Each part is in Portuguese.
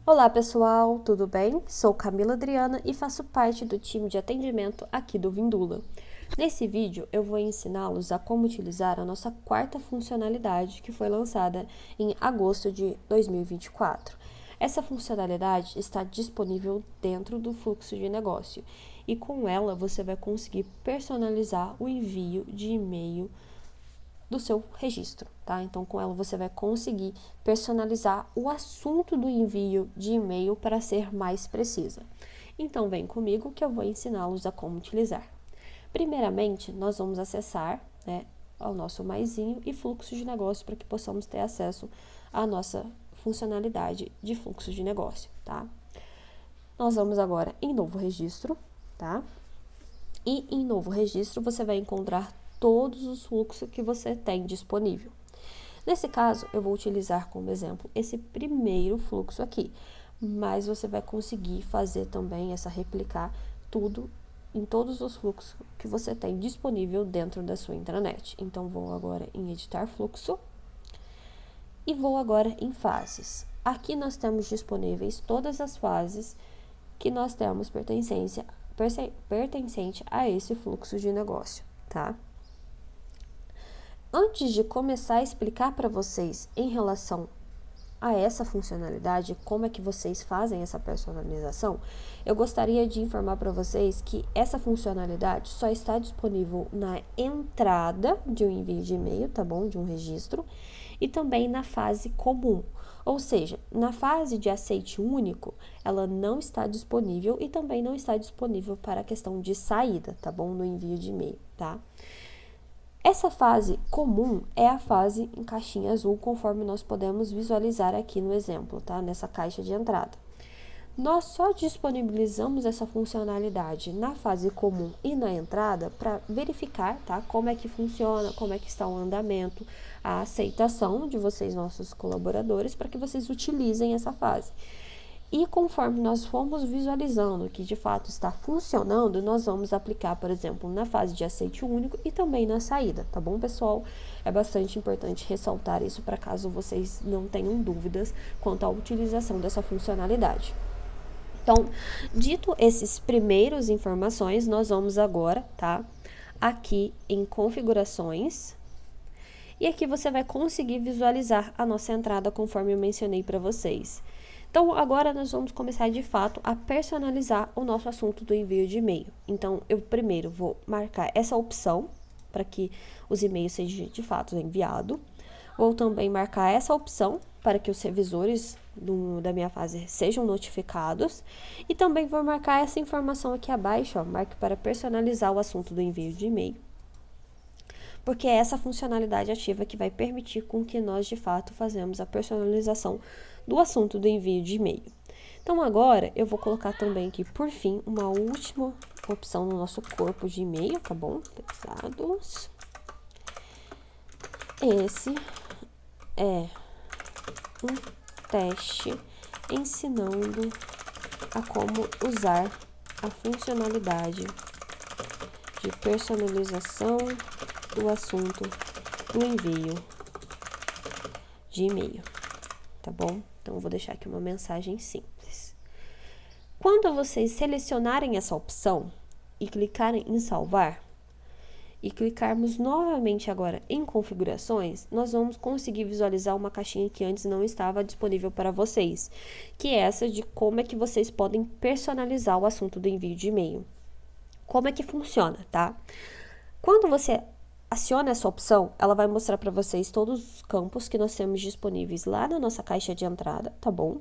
Olá pessoal, tudo bem? Sou Camila Adriana e faço parte do time de atendimento aqui do Vindula. Nesse vídeo eu vou ensiná-los a como utilizar a nossa quarta funcionalidade que foi lançada em agosto de 2024. Essa funcionalidade está disponível dentro do fluxo de negócio e com ela você vai conseguir personalizar o envio de e-mail do seu registro, tá? Então, com ela você vai conseguir personalizar o assunto do envio de e-mail para ser mais precisa. Então, vem comigo que eu vou ensiná-los a como utilizar. Primeiramente, nós vamos acessar, ao nosso maisinho e fluxo de negócio para que possamos ter acesso à nossa funcionalidade de fluxo de negócio, tá? Nós vamos agora em novo registro, tá? E em novo registro você vai encontrar todos os fluxos que você tem disponível. Nesse caso, eu vou utilizar como exemplo esse primeiro fluxo aqui, mas você vai conseguir fazer também replicar tudo em todos os fluxos que você tem disponível dentro da sua intranet. Então, vou agora em editar fluxo e vou agora em fases. Aqui nós temos disponíveis todas as fases que nós temos pertencente a esse fluxo de negócio, tá? Antes de começar a explicar para vocês em relação a essa funcionalidade, como é que vocês fazem essa personalização, eu gostaria de informar para vocês que essa funcionalidade só está disponível na entrada de um envio de e-mail, tá bom? De um registro, e também na fase comum. Ou seja, na fase de aceite único, ela não está disponível e também não está disponível para a questão de saída, tá bom? No envio de e-mail, tá? Essa fase comum é a fase em caixinha azul, conforme nós podemos visualizar aqui no exemplo, tá? Nessa caixa de entrada. Nós só disponibilizamos essa funcionalidade na fase comum e na entrada para verificar, tá? Como é que funciona, como é que está o andamento, a aceitação de vocês, nossos colaboradores, para que vocês utilizem essa fase. E conforme nós formos visualizando que de fato está funcionando, nós vamos aplicar, por exemplo, na fase de aceite único e também na saída, tá bom, pessoal? É bastante importante ressaltar isso para caso vocês não tenham dúvidas quanto à utilização dessa funcionalidade. Então, dito esses primeiros informações, nós vamos agora, tá? Aqui em configurações. E aqui você vai conseguir visualizar a nossa entrada conforme eu mencionei para vocês. Então, agora nós vamos começar de fato a personalizar o nosso assunto do envio de e-mail. Então, eu primeiro vou marcar essa opção para que os e-mails sejam de fato enviados. Vou também marcar essa opção para que os revisores da minha fase sejam notificados. E também vou marcar essa informação aqui abaixo, ó, marque para personalizar o assunto do envio de e-mail. Porque é essa funcionalidade ativa que vai permitir com que nós, de fato, façamos a personalização do assunto do envio de e-mail. Então, agora, eu vou colocar também aqui, por fim, uma última opção no nosso corpo de e-mail, tá bom? Pesados. Esse é um teste ensinando a como usar a funcionalidade de personalização do assunto do envio de e-mail, tá bom? Então, eu vou deixar aqui uma mensagem simples. Quando vocês selecionarem essa opção e clicarem em salvar, e clicarmos novamente agora em configurações, nós vamos conseguir visualizar uma caixinha que antes não estava disponível para vocês, que é essa de como é que vocês podem personalizar o assunto do envio de e-mail. Como é que funciona, tá? Quando você aciona essa opção, ela vai mostrar para vocês todos os campos que nós temos disponíveis lá na nossa caixa de entrada, tá bom?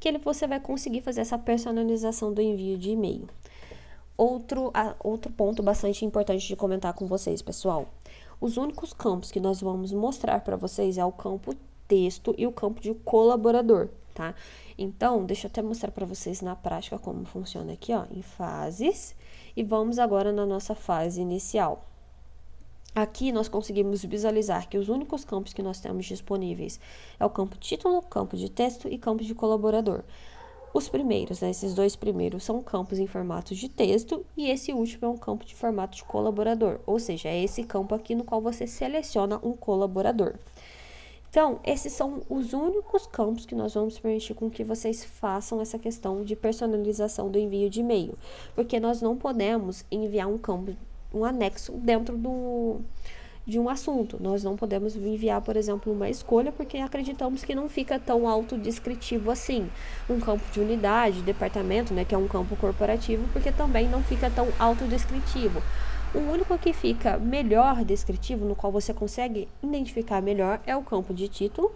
Que você vai conseguir fazer essa personalização do envio de e-mail. Outro ponto bastante importante de comentar com vocês, pessoal. Os únicos campos que nós vamos mostrar para vocês é o campo texto e o campo de colaborador, tá? Então, deixa eu até mostrar para vocês na prática como funciona aqui, ó, em fases. E vamos agora na nossa fase inicial. Aqui nós conseguimos visualizar que os únicos campos que nós temos disponíveis é o campo título, campo de texto e campo de colaborador. Os primeiros, esses dois primeiros, são campos em formato de texto e esse último é um campo de formato de colaborador, ou seja, é esse campo aqui no qual você seleciona um colaborador. Então, esses são os únicos campos que nós vamos permitir com que vocês façam essa questão de personalização do envio de e-mail, porque nós não podemos enviar um campo, um anexo dentro de um assunto. Nós não podemos enviar, por exemplo, uma escolha, porque acreditamos que não fica tão autodescritivo assim. Um campo de unidade, departamento, né, que é um campo corporativo, porque também não fica tão autodescritivo. O único que fica melhor descritivo, no qual você consegue identificar melhor, é o campo de título,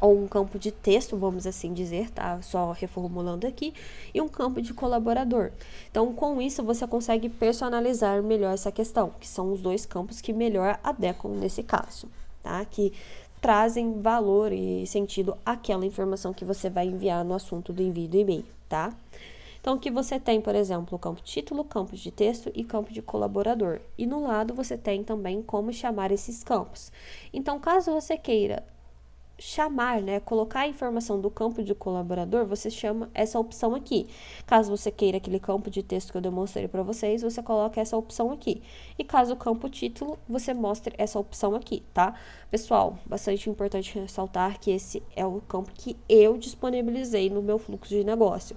ou um campo de texto, vamos assim dizer, tá? Só reformulando aqui, e um campo de colaborador. Então, com isso, você consegue personalizar melhor essa questão, que são os dois campos que melhor adequam nesse caso, tá? Que trazem valor e sentido àquela informação que você vai enviar no assunto do envio do e-mail, tá? Então, aqui você tem, por exemplo, o campo título, campo de texto e campo de colaborador. E no lado você tem também como chamar esses campos. Então, caso você queira chamar, né, colocar a informação do campo de colaborador, você chama essa opção aqui. Caso você queira aquele campo de texto que eu demonstrei para vocês, você coloca essa opção aqui. E caso o campo título, você mostre essa opção aqui, tá? Pessoal, bastante importante ressaltar que esse é o campo que eu disponibilizei no meu fluxo de negócio.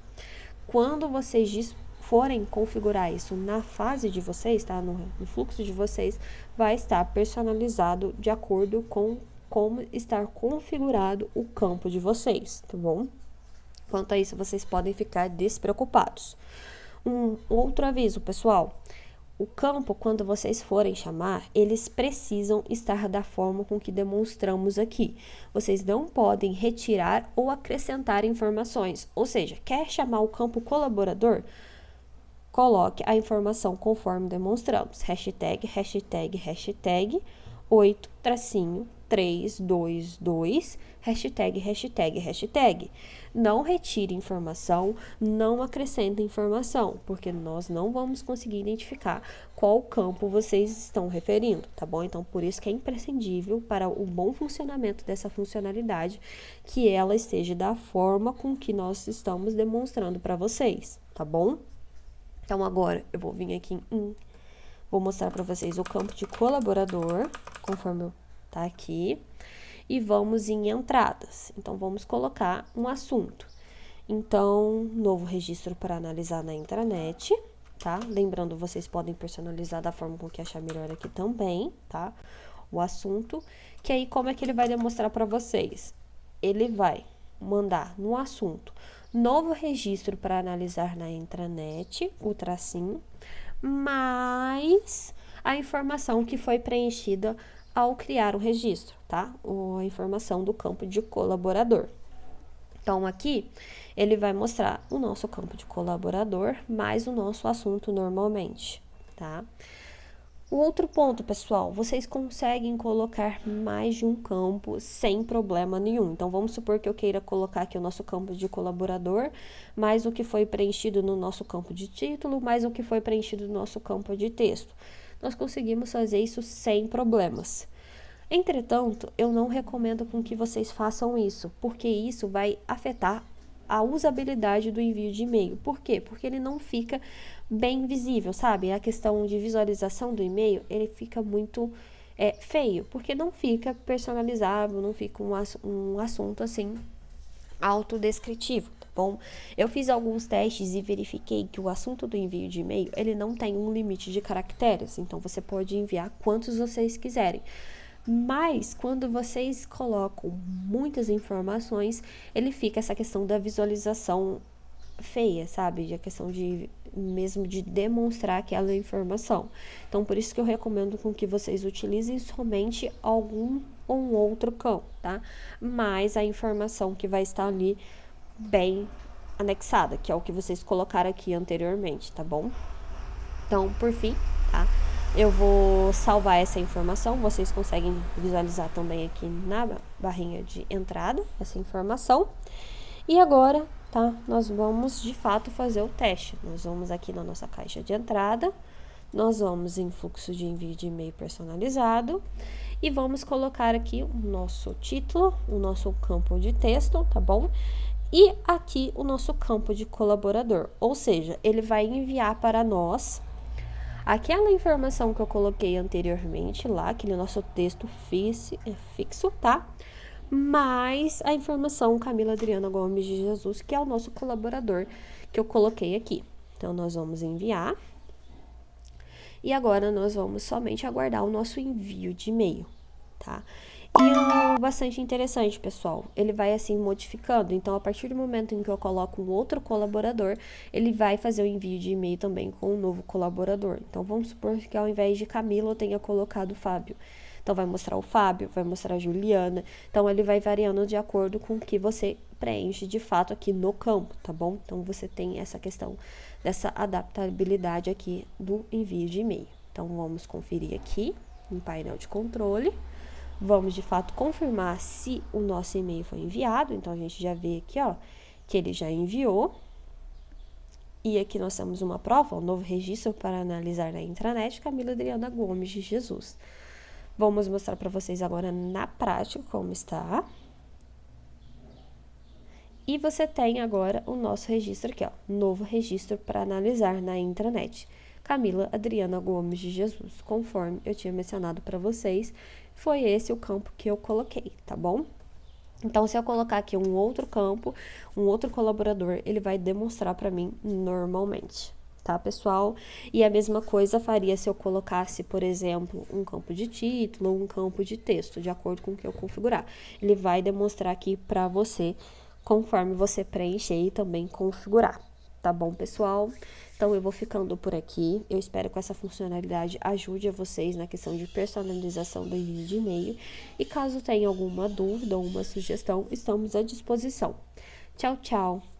Quando vocês forem configurar isso na fase de vocês, tá? No fluxo de vocês, vai estar personalizado de acordo com como estar configurado o campo de vocês, tá bom? Quanto a isso, vocês podem ficar despreocupados. Um outro aviso, pessoal. O campo, quando vocês forem chamar, eles precisam estar da forma com que demonstramos aqui. Vocês não podem retirar ou acrescentar informações. Ou seja, quer chamar o campo colaborador? Coloque a informação conforme demonstramos. Hashtag 8-322, hashtag. Não retire informação, não acrescente informação, porque nós não vamos conseguir identificar qual campo vocês estão referindo, tá bom? Então, por isso que é imprescindível para o bom funcionamento dessa funcionalidade que ela esteja da forma com que nós estamos demonstrando para vocês, tá bom? Então, agora eu vou vir aqui vou mostrar para vocês o campo de colaborador, conforme tá aqui, e vamos em entradas. Então, vamos colocar um assunto. Então, novo registro para analisar na intranet, tá? Lembrando, vocês podem personalizar da forma com que achar melhor aqui também, tá? O assunto, que aí como é que ele vai demonstrar para vocês? Ele vai mandar no assunto novo registro para analisar na intranet, o tracinho, mais a informação que foi preenchida ao criar o registro, tá? Ou a informação do campo de colaborador. Então, aqui, ele vai mostrar o nosso campo de colaborador, mais o nosso assunto normalmente, tá? O outro ponto, pessoal, vocês conseguem colocar mais de um campo sem problema nenhum. Então, vamos supor que eu queira colocar aqui o nosso campo de colaborador, mais o que foi preenchido no nosso campo de título, mais o que foi preenchido no nosso campo de texto. Nós conseguimos fazer isso sem problemas. Entretanto, eu não recomendo com que vocês façam isso, porque isso vai afetar a usabilidade do envio de e-mail. Por quê? Porque ele não fica bem visível, sabe? A questão de visualização do e-mail, ele fica muito feio, porque não fica personalizável, não fica um assunto assim autodescritivo, tá bom? Eu fiz alguns testes e verifiquei que o assunto do envio de e-mail, ele não tem um limite de caracteres, então você pode enviar quantos vocês quiserem. Mas, quando vocês colocam muitas informações, ele fica essa questão da visualização feia, sabe? A questão mesmo de demonstrar aquela informação. Então, por isso que eu recomendo com que vocês utilizem somente algum ou um outro campo, tá? Mas a informação que vai estar ali bem anexada, que é o que vocês colocaram aqui anteriormente, tá bom? Então, por fim, tá? Eu vou salvar essa informação, vocês conseguem visualizar também aqui na barrinha de entrada, essa informação. E agora, tá? Nós vamos, de fato, fazer o teste. Nós vamos aqui na nossa caixa de entrada, nós vamos em fluxo de envio de e-mail personalizado e vamos colocar aqui o nosso título, o nosso campo de texto, tá bom? E aqui o nosso campo de colaborador, ou seja, ele vai enviar para nós aquela informação que eu coloquei anteriormente lá, aquele nosso texto fixo, tá? mais a informação Camila Adriana Gomes de Jesus, que é o nosso colaborador que eu coloquei aqui. Então, nós vamos enviar. E agora nós vamos somente aguardar o nosso envio de e-mail, tá? E o bastante interessante, pessoal, ele vai assim modificando. Então, a partir do momento em que eu coloco um outro colaborador, ele vai fazer o envio de e-mail também com um novo colaborador. Então, vamos supor que ao invés de Camila, eu tenha colocado Fábio. Então, vai mostrar o Fábio, vai mostrar a Juliana. Então, ele vai variando de acordo com o que você preenche de fato aqui no campo, tá bom? Então, você tem essa questão dessa adaptabilidade aqui do envio de e-mail. Então, vamos conferir aqui no painel de controle. Vamos, de fato, confirmar se o nosso e-mail foi enviado. Então, a gente já vê aqui, ó, que ele já enviou. E aqui nós temos uma prova, um novo registro para analisar na intranet, Camila Adriana Gomes de Jesus. Vamos mostrar para vocês agora na prática como está. E você tem agora o nosso registro aqui, ó, novo registro para analisar na intranet. Camila Adriana Gomes de Jesus, conforme eu tinha mencionado para vocês, foi esse o campo que eu coloquei, tá bom? Então, se eu colocar aqui um outro campo, um outro colaborador, ele vai demonstrar para mim normalmente, tá, pessoal? E a mesma coisa faria se eu colocasse, por exemplo, um campo de título ou um campo de texto, de acordo com o que eu configurar. Ele vai demonstrar aqui para você, conforme você preencher e também configurar. Tá bom, pessoal? Então, eu vou ficando por aqui. Eu espero que essa funcionalidade ajude a vocês na questão de personalização do envio de e-mail. E caso tenha alguma dúvida ou uma sugestão, estamos à disposição. Tchau, tchau!